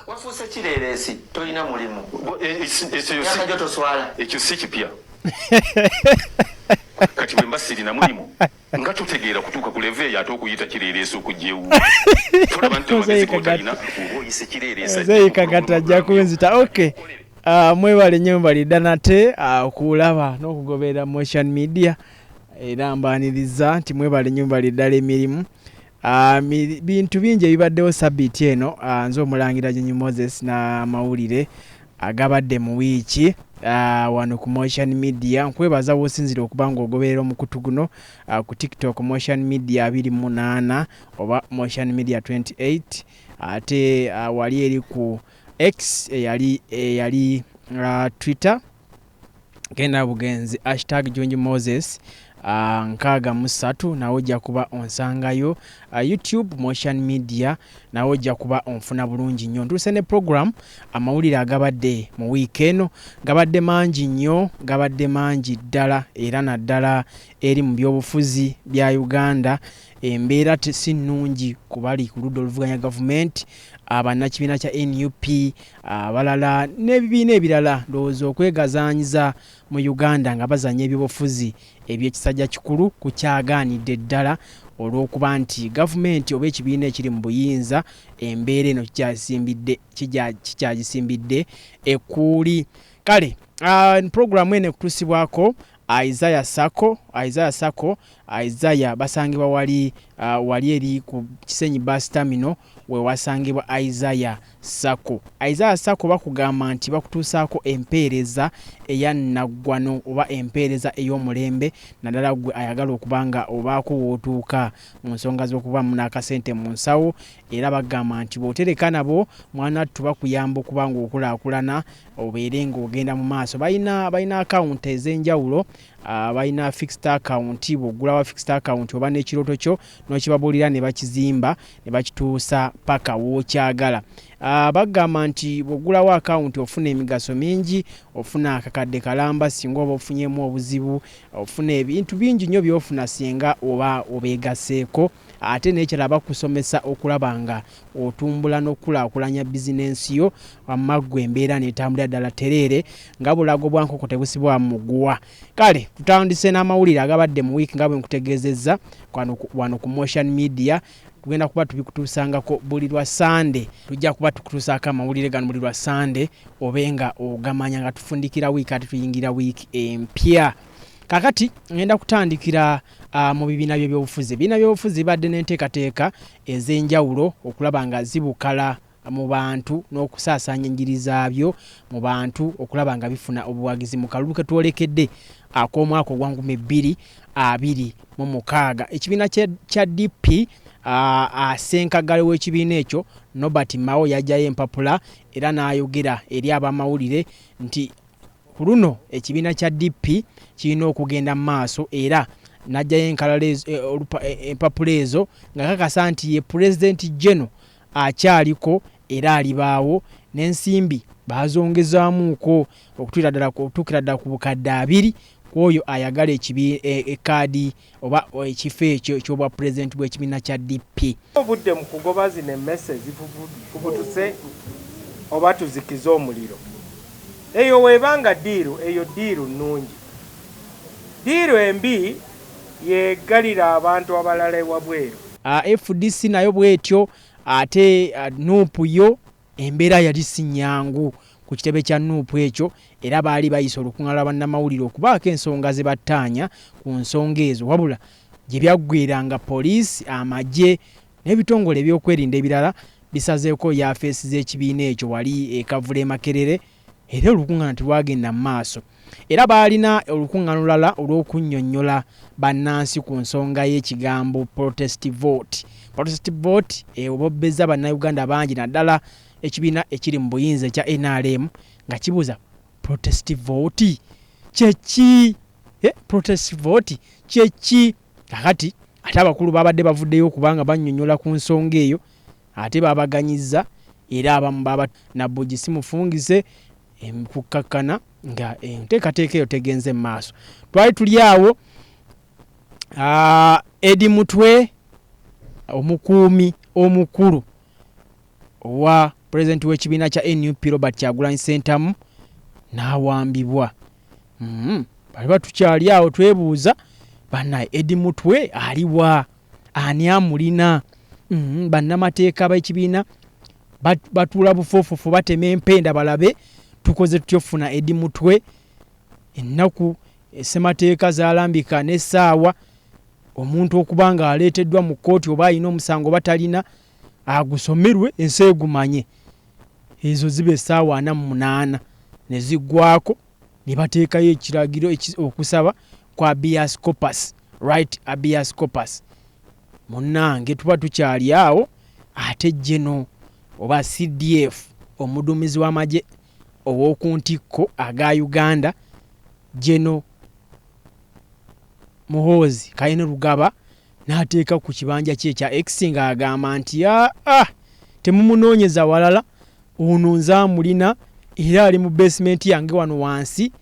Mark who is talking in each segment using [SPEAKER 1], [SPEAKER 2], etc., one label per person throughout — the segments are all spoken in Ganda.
[SPEAKER 1] Wafuuse kireeresi tolina mulimu.
[SPEAKER 2] Ekyo
[SPEAKER 1] toswala.
[SPEAKER 2] Ekyo si kipya. Kati bwe mbasirina mulimu nga tutegeera kutuuka ku leve ate okuyita kireeresi okugyewu. Tulaba nti amagezi kotalina oyise kireeresi.
[SPEAKER 3] Zeeyikagatajja kunzita. Okay. Mwebale nnyo mbalidda nate okulaba n'okugoberera Motion Media era mbaaniriza nti mwebale nnyo mbaliddala emirimu. Bintu bingi ebibaddewo sabbiiti eno nze omulangira Jennyi Moses n'amawulire agabadde mu wiiki wano ku Motion Media. Nkwebaza w'osinzira okuba ng'ogoberera omukutu guno ku TikTok Motion Media 28 oba Motion Media 28 ate wali eri ku X eyali Twitter genda bugenzi #Jennyi Moses 63 nawe ojja kuba onsangayo. YouTube Motion Media nawe ojja kuba onfuna bulungi nnyo. Ntuse ne program amawulire agabadde mu wiiki eno gabadde mangi nnyo, gabadde mangi ddala era naddala eri mu byobufuzi bya Uganda. Embeera si nnungi ku bali ku ludda oluvuganya gavumenti, abannakibiina kya NUP abalala n'ebibiina ebirala ndowooza okwegazaanyiza mu Uganda nga bazanya ebyobufuzi eby'ekisajja kikulu ku kyagaanidde ddala olw'okuba nti gavumenti oba ekibiina ekiri mu buyinza embeera eno kikyagisimbidde ekkuuli. Kale programu eno ekutuusibwako Isaiah Sako basangibwa wali eri ku Kisenyi bus terminal we wasangibwa Isaiah Sako bakugamba nti bakutuusaako empeereza eyannaggwano oba empeereza ey'omulembe naddala gwe ayagala okubanga obaako wootuuka mu nsonga z'okubamu n'akasente mu nsawo, era bagamba nti bw'otereka nabo mwana tubakuyamba okubanga okulaakulana obeere ng'ogenda mu maaso. Balina akawunti ez'enjawulo, balina fixed account. Bw'ogulawo fixed account oba n'ekirooto kyo n'okibabuulira ne bakizimba ne bakituusa paka w'okyagala. Bagamba nti bw'ogulawo account ofuna emigaso mingi, ofuna akakadde kalamba singa oba ofunyemu obuzibu, ofuna ebintu bingi nnyo by'ofuna singa oba obeegaseeko, ate n'ekirala bakusomesa okulaba nga otumbula n'okulaakulanya bizinensi yo wamma ggwe embeera n'etambulira ddala tereere nga bulago bwa nkoko tebusibwa mu muguwa. Kale tutandise n'amawulire agabadde mu wiiki nga bwe nkutegeezezza wano ku Motion Media. Tugenda kuba tubikutuusangako buli lwa Sande. Tujja kuba tukutuusaako amawulire gano buli lwa Sande obenga ogamanya nga tufundikira wiiki ate tuyingira wiiki empya. Kakati ngenda kutandikira mu bibiina by'ebyobufuzi. Ebibiina by'obufuzi badde n'enteekateeka ez'enjawulo okulaba nga zibukala mu bantu n'okusaasaanya enjiri zaabyo mu bantu okulaba nga bifuna obuwagizi mu kalulu ke twolekedde ak'omwaka ogwa 2026. Ekibiina kya DP asenkagale w'ekibiina ekyo Nobert Mao yajjayo empapula era n'ayogera eri abamawulire nti ku luno ekibiina kya DP kirina okugenda mu maaso era n'ajjayo empapula ezo nga kakasa nti ye President General akyaliko era alibaawo n'ensimbi bazongezaamuuko okutuukira ddala ku bukadde 2 kwoyo ayagala ekaadi oba ekifo ekyo eky'obwa president bw'ekibiina kya DP.
[SPEAKER 4] Obudde mu kugoba zino emmese zivubutuse oba tuzikize omuliro. Eyo weebanga diiru, eyo diiru nnungi. Diiru embi yegalira abantu abalala ewabweru.
[SPEAKER 3] FDC nayo bwetyo ate Nuupu yo embeera yali si nnyangu ku kitebe kya Nuupu ekyo era baali bayisa olukungaana lwa bannamawulire okubaako ensonga ze battaanya ku nsonga ezo, wabula gye byaggweeranga poliisi, amagye n'ebitongole ebyokwerinda ebirala bisazeeko yafeesi z'ekibiina ekyo wali ekavula e Makerere era olukungaana telwagenda mu maaso. Era baalina olukungaana olulala olw'okunnyonnyola bannansi ku nsonga y'ekigambo protest vote. Protest vote obobbeza bannayuganda bangi naddala ekibiina ekiri mu buyinza ekya NRM nga kibuuza protest vote kyeki? Protest vote kyeki? Kakati ate abakulu babadde bavuddeyo kubanga bannyonnyola ku nsonga eyo ate babaganyizza era abamu baba Nabbugi simufungise kukkakana nga enteekateeka eyo tegenze mu maaso. Twali tuli awo Edi Mutwe omukuumi omukulu owa president w'ekibiina kya NUP Robert Kyagulanyi Ssentamu n'awambibwa. Bali batukyali awo twebuuza bannaye Eddie Mutwe aliwa ani amulina? Bannamateeka b'ekibiina batuula bufofufu batema empenda balabe tukoze tutyo funa Eddie Mutwe. Ennaku essemateeka zaalambika n'essaawa omuntu okubanga aleeteddwa mu kkooti oba alina omusango batalina agusomerwe ensi egumanye. Ezo ziba essaawa 48 ne ziggwako ne bateekayo ekiragiro okusaba kwa habeas corpus, right habeas corpus. Munnange tuba tukyali awo ate Geno oba CDF omuduumizi w'amagye ow'oku ntikko aga Uganda Geno Muhoozi Kayine Rugaba n'ateeka ku kibanja kye kya X nga agamba nti temumunoonyeza walala, ono nzaamulina era ali mu basement yange wano wansi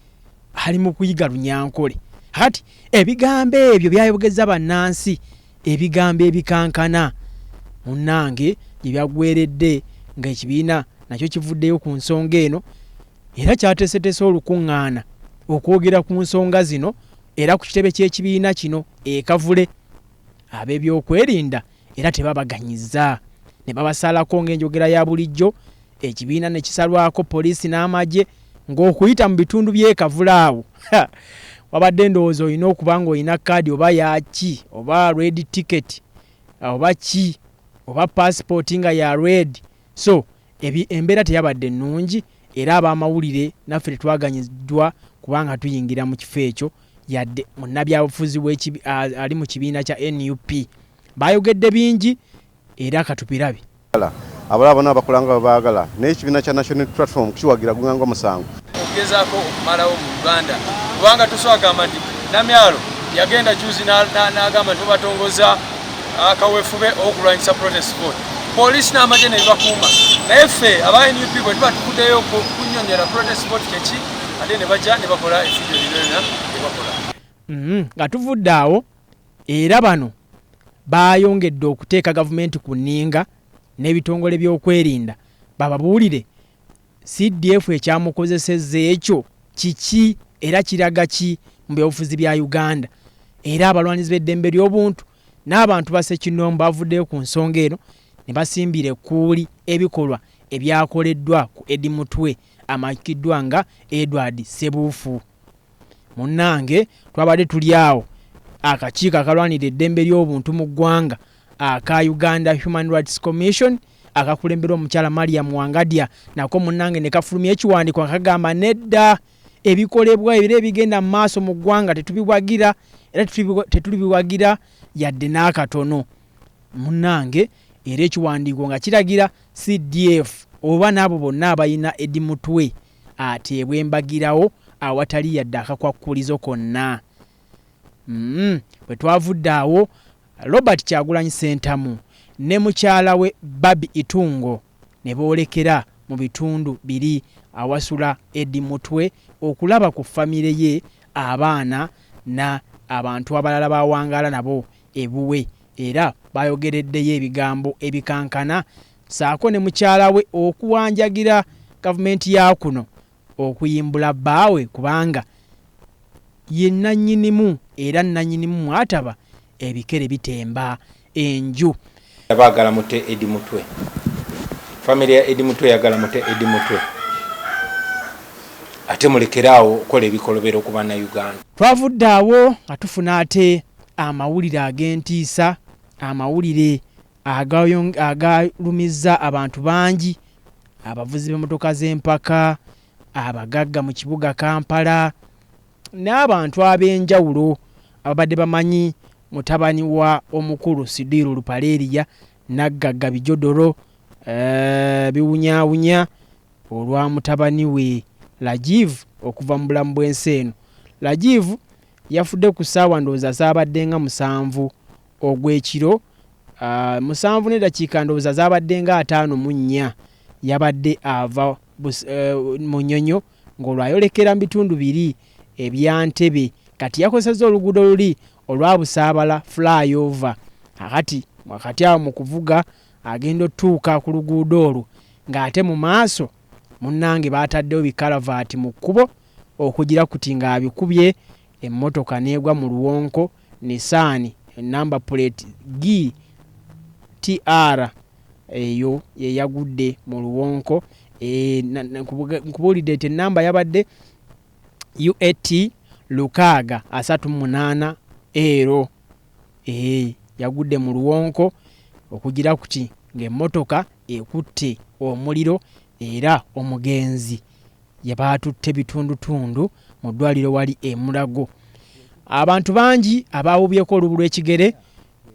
[SPEAKER 3] ali mu kuyiga Lunyankole. Hati ebigambo ebyo byayogeza bannansi, ebigambo ebikankana munnange gye byagweredde ng'ekibiina nakyo kivuddeyo ku nsonga eno era kyateeseteese olukuŋŋaana okwogera ku nsonga zino era ku kitebe ky'ekibiina kino Kavule. Ab'ebyokwerinda era tebabaganyizza ne babasalako ng'enjogera ya bulijjo, ekibiina ne kisalwako poliisi n'amagye ng'okuyita mu bitundu by'e Kavule awo. Wabadde ndowooza olina okuba ng'olina kaadi oba yaki oba red ticket oba ki oba passport nga ya red. So embeera teyabadde nnungi era ab'amawulire naffe tetwaganyiddwa kubanga tuyingira mu kifo ekyo yadde munnabyabufuzi ali mu kibiina kya NUP. Bayogedde bingi era katupirabe.
[SPEAKER 5] Abalala bonna bakulanga baagala n'ekibiina kya National Platform kiwagira gunganga musango
[SPEAKER 6] okugezaako okumalawo mu Uganda kubanga tuswagamba nti Namyalo yagenda juzi n'agamba nti batongoza akawefube okulwanyisa protest vote. Poliisi n'amagye ne bakuuma naye ffe aba NUP bwe tuba tukuddeyo kunnyonnyera protest vote keki ate ne bajja ne bakola efijo lirena ne bakola.
[SPEAKER 3] Nga tuvudde awo era bano bayongedde okuteeka gavumenti ku nninga n'ebitongole by'okwerinda bababuulire CDF ekyamukozesezza ekyo kiki era kiraga ki mu byobufuzi bya Uganda. Era abalwanizi b'eddembe ly'obuntu n'abantu basekinombo bavuddeyo ku nsonga eno ne basimbira ekkuuli ebikolwa ebyakoleddwa ku Eddie Mutwe amakiddwa nga Edward Sebuufu. Munnange twabadde tuli awo akakiiko akalwanira eddembe ly'obuntu mu ggwanga aka Uganda Human Rights Commission akakulembera omukyala Mariam Wangadya nako munnange ne kafulumya ekiwandiiko akagamba nedda ebikolebwa ebire ebigenda mu maaso mu ggwanga tetubiwagira era tetulibiwagira yadde n'akatono. Munnange era ekiwandiiko nga kiragira CDF oba n'abo bonna abalina Eddie Mutwe ateebwe embagirawo awatali yadde akakwakkulizo konna. Bwe twavudde awo Robert Kyagulanyi Ssentamu ne mukyala we Babi Itungo ne boolekera mu bitundu biri awasula Eddie Mutwe okulaba ku famire ye, abaana na abantu abalala bawangala nabo ebuwe era bayogereddeyo ebigambo ebikankana saako ne mukyala we okuwanjagira gavumenti ya kuno okuyimbula bbaawe kubanga ye nannyinimu era nannyinimu mwataba ebikere bitemba enju.
[SPEAKER 7] Yabagala mute Eddie Mutwe. Family ya Eddie Mutwe yagala mute Eddie Mutwe. Ate mulekeraawo okola ebikolobero ku banna Uganda.
[SPEAKER 3] Twavudde awo atufuna ate amawulire ag'entiisa, amawulire agalumizza abantu bangi, abavuzi b'emmotoka z'empaka, abagagga mu kibuga Kampala n'abantu ab'enjawulo ababadde bamanyi mutabani wa omukulu Sidiru Lupaleria naggagga bijodoro biwunyawunya olwa mutabani we Rajiv okuva mu bulamu bw'ensi eno. Rajiv yafudde ku ssaawa ndowooza zaabadde nga 7 ogw'ekiro, 7 n'eddakiika ndowooza zaabadde nga 5:04 yabadde ava mu Nnyonyo ng'olwayolekera mu bitundu biri ebya Ntebe kati yakozesa oluguudo luli olwa Busaabala flyover. Wakati awo mu kuvuga agenda otuuka ku luguudo olwo ng'ate mu maaso munnange baataddewo bikalavati mu kkubo okugira kuti ng'abikubye emmotoka neegwa mu luwonko Nissan number plate GTR eyo yeyagudde mu luwonko nkubulidde eti enamba yabadde UAT 638 ero yagudde mu luwonko okugira kuti ng'emmotoka ekutte omuliro era omugenzi yabaatutte bitundutundu mu ddwaliro wali Mulago. Abantu bangi abaawubyeko olubu lw'ekigere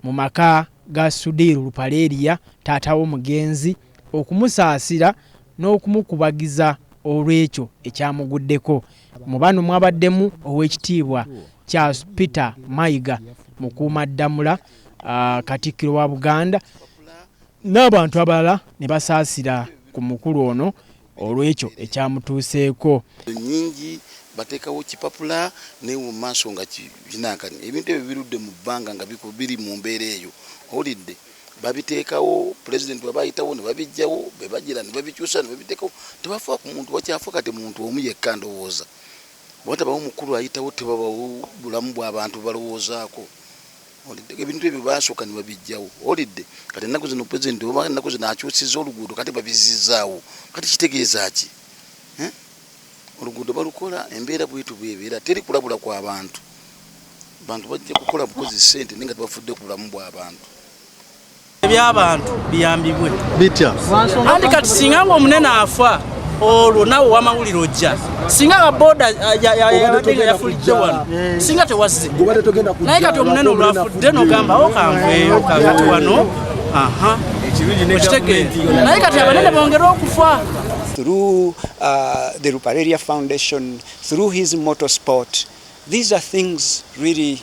[SPEAKER 3] mu maka ga Sudiru Lupaleria taata w'omugenzi okumusaasira n'okumukubagiza olw'ekyo ekyamuguddeko. Mu bano mwabaddemu ow'ekitiibwa Charles Peter Mayiga mukuumaddamula Katikkiro wa Buganda n'abantu abalala ne basaasira ku mukulu ono olw'ekyo ekyamutuuseeko.
[SPEAKER 8] Nyingi bateekawo kipapula ne mu maaso nga kinankani ebintu ebyo birudde mu bbanga nga biri mu mbeera eyo olidde babiteekawo president wabayitawo ne babijjawo bebagira ne babikyusa ne babiteekawo tebafa ku muntu wakyafa kati muntu omu yekka ndowooza bwatabawo mukulu ayitawo tebabawo bulamu bw'abantu balowoozaako olidde ebintu ebyo basooka ne babijjawo olidde kati ennaku zino president oba ennaku zino akyusizza oluguudo kati babizizaawo kati kitegeeza ki oluguudo balukola embeera bwetu bwebeera teri kulabula kwa bantu bajja kukola bukozi ssente nenga tebafudde ku bulamu bw'abantu
[SPEAKER 9] eby'abantu biyambibwe bitya andi kati singa ng'omunene afa olwo nawe wamawulire ojja singa ababoda yatenga yafulidde wano singa tewazze naye kati omunene olwafudde n'ogamba okanveeyo kakati wano naye kati abanene bongera okufa.
[SPEAKER 10] Through the Lupaleria Foundation, through his motorsport, these are things really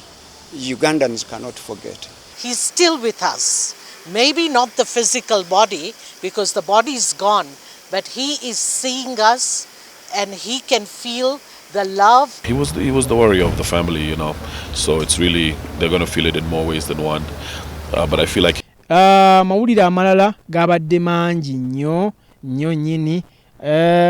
[SPEAKER 10] Ugandans cannot forget.
[SPEAKER 11] He's still with us. Maybe not the physical body, because the body is gone, but he is seeing us and he can feel the love.
[SPEAKER 12] He was the warrior of the family, you know, so it's really, they're going to feel it in more ways than one. But I feel like
[SPEAKER 3] mawulire amalala gabadde mangi nnyo nnyini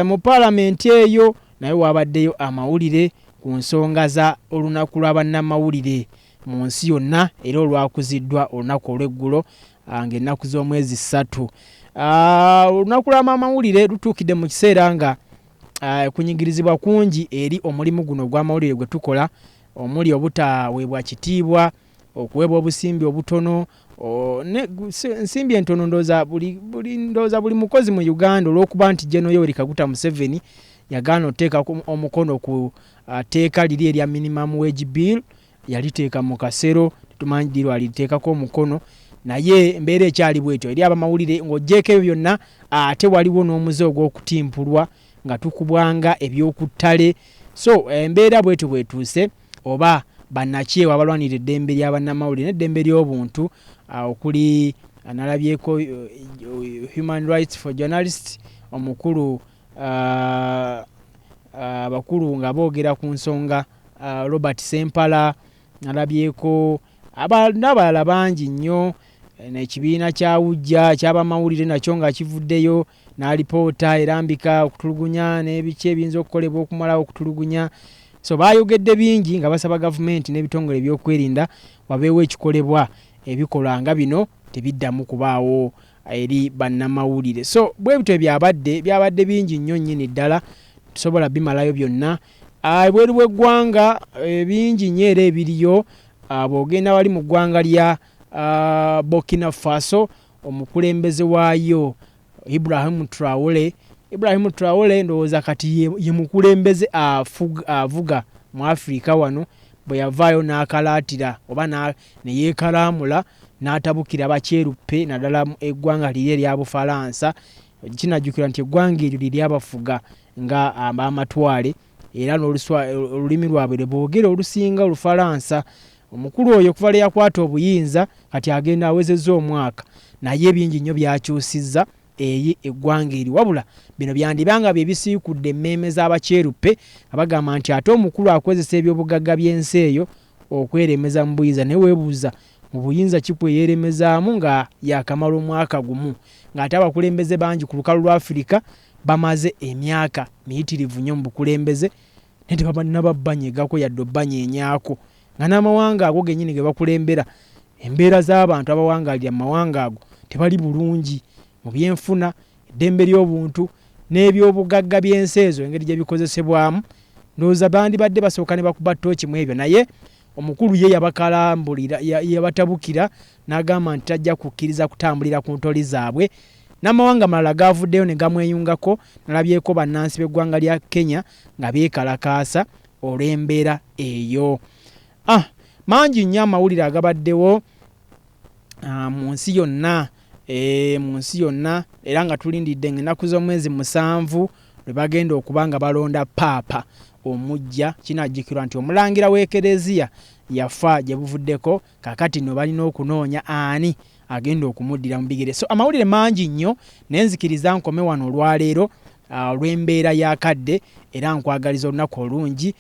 [SPEAKER 3] mu parliament eyo naye wabaddeyo amawulire ku nsonga za olunaku lw'abannamawulire mu nsi yonna era olwakuziddwa olunaku olw'eggulo ng'ennaku z'omwezi 3. Olunaku lw'amawulire lutuukidde mu kiseera nga kunyigirizibwa kungi eri omulimu guno gw'amawulire gwe tukola omuli obutaweebwa kitiibwa okuweebwa obusimbi obutono nsimbi entono ndooza buli mukozi mu Uganda olw'okuba nti General Yoweri Kaguta Museveni yagaana oteeka omukono ku teeka liri erya minimum wage bill yaliteeka mu kasero tumanyi diro aliteekako omukono naye embeera ekyali bwetyo eri abamawulire ng'oggyeko ebyo byonna ate waliwo n'omuze ogw'okutimpulwa nga tukubwanga ebyokuttale so embeera bwetyo bwetuuse oba bannakyewa abalwanira eddembe ly'abannamawulire n'eddembe ly'obuntu okuli analabyeko Human Rights for Journalists omukulu abakulu nga boogera ku nsonga Robert Sempala nalabyeko n'abalala bangi nnyo n'ekibiina kyawujja ky'abamawulire nakyo nga kivuddeyo n'alipoota erambika okutulugunya n'ebiki ebiyinza okukolebwa okumalawo okutulugunya so bayogedde bingi nga basaba gavumenti n'ebitongole ebyokwerinda wabeewo ekikolebwa ebikola nga bino tebiddamu kubaawo eri bannamawulire so bwe bityo byabadde bingi nnyo nnyini ddala tusobola bimalayo byonna ebweru bw'eggwanga bingi nnyo era ebiriyo bw'ogenda wali mu ggwanga lya Burkina Faso omukulembeze waayo Ibrahim Traore ndowooza kati ye mukulembeze avuga mu Afrika wano bwe yavaayo n'akalaatira oba ne yeekalaamula n'atabukira bakyeruppe naddala eggwanga liri erya Bufalansa kinajjukira nti eggwanga eryo liri abafuga nga amatwale era n'olulimi lwabwe lwe boogera olusinga Olufalansa omukulu oyo okuva lwe yakwata obuyinza kati agenda awezezza omwaka naye bingi nnyo byakyusizza eggwanga eri wabula bino byandibanga bye bisiikudde emmeeme z'abakyeruppe abagamba nti ate omukulu akozesa ebyobugagga by'ensi eyo okweremeza mu buyinza naye weebuuza mu buyinza kikweyeremezaamu nga yakamala omwaka gumu ng'ate abakulembeze bangi ku lukalu lwa Afrika bamaze emyaka miyitirivu nnyo mu bukulembeze ne tebanababanyegako yadde obbanyenyaako nga n'amawanga ago gennyini ge bakulembera embeera z'abantu abawangaalira mu mawanga ago tebali bulungi mu byenfuna eddembe ly'obuntu n'ebyobugagga by'ensi ezo engeri gye bikozesebwamu ndowooza bandibadde basooka ne bakuba ttooki mu ebyo naye omukulu ye yabakalambulira yabatabukira n'agamba nti tajja kukkiriza kutambulira ku ntoli zaabwe n'amawanga malala gaavuddeyo ne gamweyungako nalabyeko bannansi b'eggwanga lya Kenya nga beekalakaasa olw'embeera eyo. Mangi nnyo amawulire agabaddewo mu nsi yonna era nga tulindidde ennaku z'omwezi 7 lwe bagenda okuba nga balonda paapa omujja. Kinajjukirwa nti omulangira w'ekereziya yafa gye buvuddeko kakati no balina okunoonya ani agenda okumuddira mu bigere. So amawulire mangi nnyo nenzikiriza nkome wano olwaleero olw'embeera y'akadde era nkwagaliza olunaku olungi,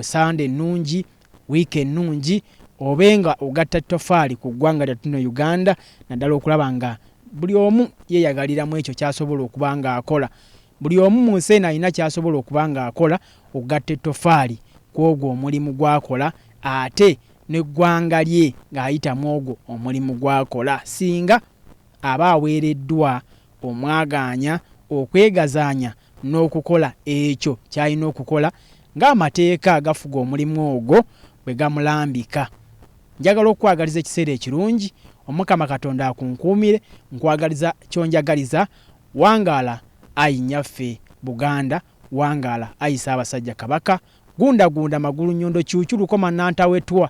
[SPEAKER 3] Sunday ennungi, wiiki ennungi, obenga ogatta tofaali ku ggwanga lyattu Uganda naddala okulaba nga buli omu yeeyagaliramu ekyo ky'asobola okuba nga akola. Buli omu mu nsi eno alina ky'asobola okuba nga akola okugatta ettofaali ku ogwo omulimu gw'akola ate n'eggwanga lye ng'ayitamu ogwo omulimu gw'akola singa aba aweereddwa omwagaanya okwegazaanya n'okukola ekyo ky'alina okukola ng'amateeka agafuga omulimu ogwo bwe gamulambika. Njagala okwagaliza ekiseera ekirungi, Omukama Katonda akunkuumire, nkwagaliza kyonjagaliza, wangaala ayi nnyaffe Buganda, wangaala ayi Ssaabasajja Kabaka, gunda magulu nnyondo kyukyulu koma nantawetwa